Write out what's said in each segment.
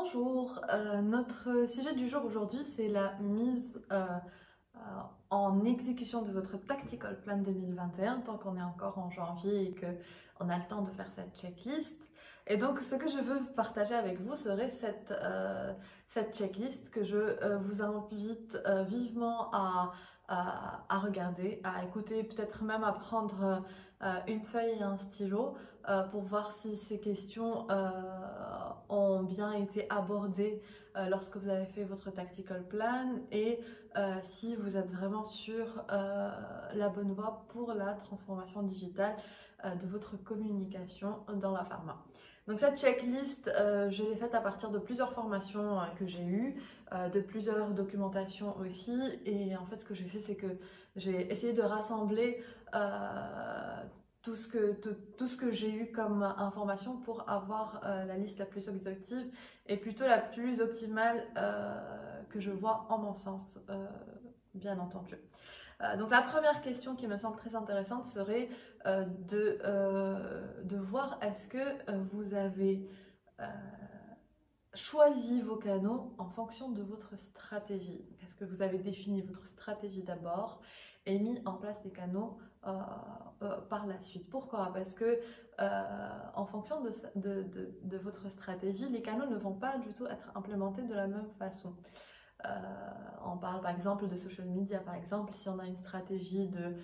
Bonjour, notre sujet du jour aujourd'hui c'est la mise en exécution de votre Tactical Plan 2021 tant qu'on est encore en janvier et qu'on a le temps de faire cette checklist. Et donc ce que je veux partager avec vous serait cette checklist que je vous invite vivement à regarder, à écouter, peut-être même à prendre une feuille et un stylo pour voir si ces questions ont bien été abordées lorsque vous avez fait votre Tactical Plan et si vous êtes vraiment sur la bonne voie pour la transformation digitale de votre communication dans la pharma. Donc cette checklist, je l'ai faite à partir de plusieurs formations que j'ai eues, de plusieurs documentations aussi, et en fait ce que j'ai fait c'est que j'ai essayé de rassembler tout ce que j'ai eu comme information pour avoir la liste la plus exhaustive et plutôt la plus optimale que je vois en mon sens, bien entendu. Donc la première question qui me semble très intéressante serait de voir est-ce que vous avez choisi vos canaux en fonction de votre stratégie. Est-ce que vous avez défini votre stratégie d'abord et mis en place les canaux par la suite? Pourquoi? Parce que en fonction de votre stratégie, les canaux ne vont pas du tout être implémentés de la même façon. On parle par exemple de social media, par exemple, si on a une stratégie de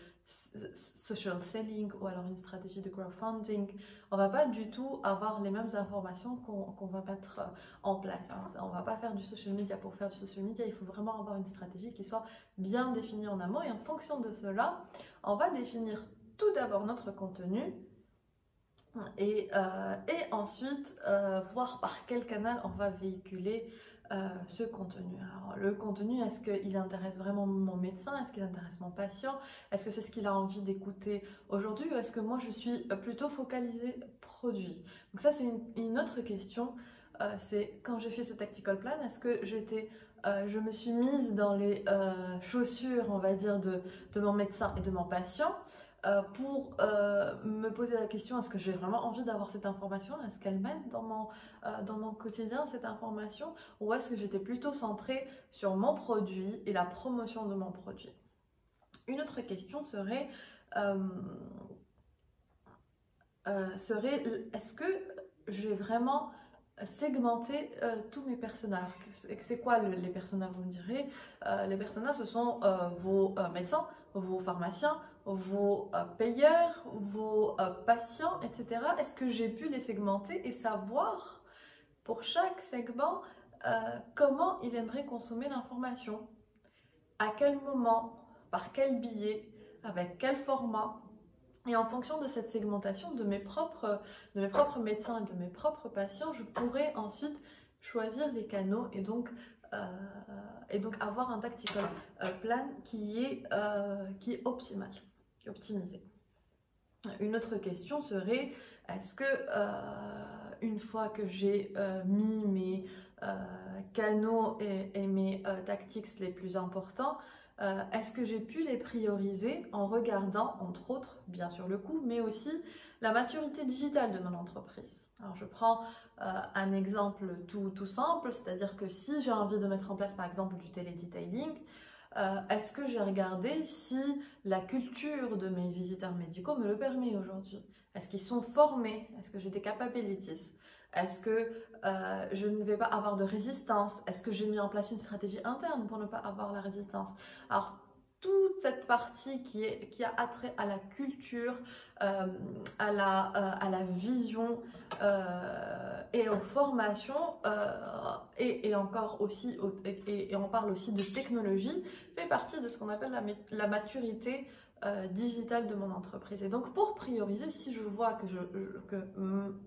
social selling ou alors une stratégie de crowdfunding, on va pas du tout avoir les mêmes informations qu'on va mettre en place. On va pas faire du social media pour faire du social media, il faut vraiment avoir une stratégie qui soit bien définie en amont et en fonction de cela, on va définir tout d'abord notre contenu et ensuite voir par quel canal on va véhiculer ce contenu. Alors, le contenu, est-ce qu'il intéresse vraiment mon médecin? Est-ce qu'il intéresse mon patient? Est-ce que c'est ce qu'il a envie d'écouter aujourd'hui? Ou est-ce que moi je suis plutôt focalisée produit? Donc ça c'est une autre question. C'est quand j'ai fait ce Tactical Plan, est-ce que je me suis mise dans les chaussures, on va dire, de mon médecin et de mon patient pour me poser la question, est-ce que j'ai vraiment envie d'avoir cette information? Est-ce qu'elle m'aide dans mon quotidien, cette information? Ou est-ce que j'étais plutôt centrée sur mon produit et la promotion de mon produit? Une autre question serait, est-ce que j'ai vraiment segmenter tous mes personnages? C'est quoi les personnages, vous me direz? Les personnages, ce sont vos médecins, vos pharmaciens, vos payeurs, vos patients, etc. Est-ce que j'ai pu les segmenter et savoir pour chaque segment comment il aimerait consommer l'information? À quel moment? Par quel biais? Avec quel format? Et en fonction de cette segmentation de mes propres médecins et de mes propres patients, je pourrais ensuite choisir les canaux et donc avoir un tactical plan qui est optimal, qui est optimisé. Une autre question serait, est-ce que une fois que j'ai mis mes canaux et mes tactics les plus importants, est-ce que j'ai pu les prioriser en regardant, entre autres, bien sûr le coût, mais aussi la maturité digitale de mon entreprise? Alors je prends un exemple tout simple, c'est-à-dire que si j'ai envie de mettre en place par exemple du télédetailing, est-ce que j'ai regardé si la culture de mes visiteurs médicaux me le permet aujourd'hui? Est-ce qu'ils sont formés? Est-ce que j'ai des capabilities? Est-ce que je ne vais pas avoir de résistance? Est-ce que j'ai mis en place une stratégie interne pour ne pas avoir la résistance? Alors, toute cette partie qui a attrait à la culture, à la vision et aux formations, et encore aussi, et on parle aussi de technologie, fait partie de ce qu'on appelle la maturité digitale de mon entreprise. Et donc pour prioriser, si je vois que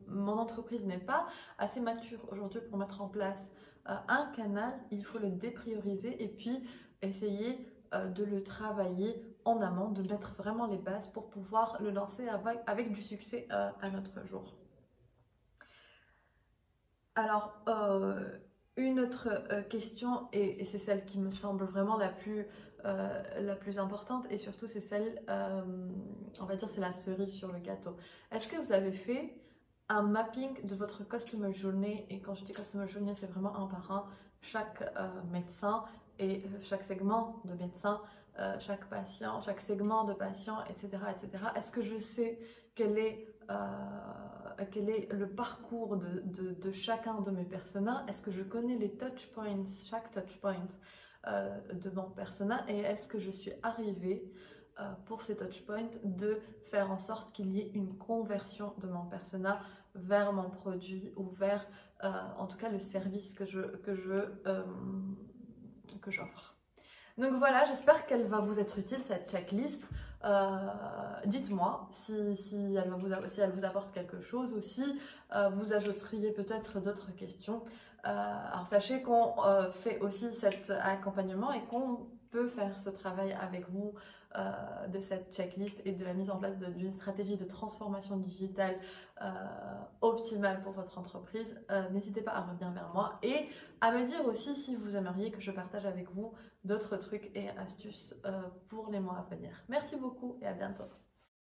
mon entreprise n'est pas assez mature aujourd'hui pour mettre en place un canal, il faut le déprioriser et puis essayer de le travailler en amont, de mettre vraiment les bases pour pouvoir le lancer avec du succès à notre jour. Alors, une autre question, et c'est celle qui me semble vraiment la plus importante, et surtout c'est celle, on va dire c'est la cerise sur le gâteau. Est-ce que vous avez fait un mapping de votre Customer Journey. Et quand je dis Customer Journey, c'est vraiment un par un, chaque médecin et chaque segment de médecin, chaque patient, chaque segment de patient, etc. etc. Est-ce que je sais quel est le parcours de chacun de mes personas? Est-ce que je connais les touch points, chaque touch point de mon persona? Et est-ce que je suis arrivée pour ces touch points de faire en sorte qu'il y ait une conversion de mon persona vers mon produit ou vers en tout cas le service que j'offre. Donc voilà, j'espère qu'elle va vous être utile cette checklist. Dites-moi si elle vous apporte quelque chose ou si vous ajouteriez peut-être d'autres questions. Alors sachez qu'on fait aussi cet accompagnement et qu'on peut faire ce travail avec vous de cette checklist et de la mise en place d'une stratégie de transformation digitale optimale pour votre entreprise. N'hésitez pas à revenir vers moi et à me dire aussi si vous aimeriez que je partage avec vous d'autres trucs et astuces pour les mois à venir. Merci beaucoup et à bientôt.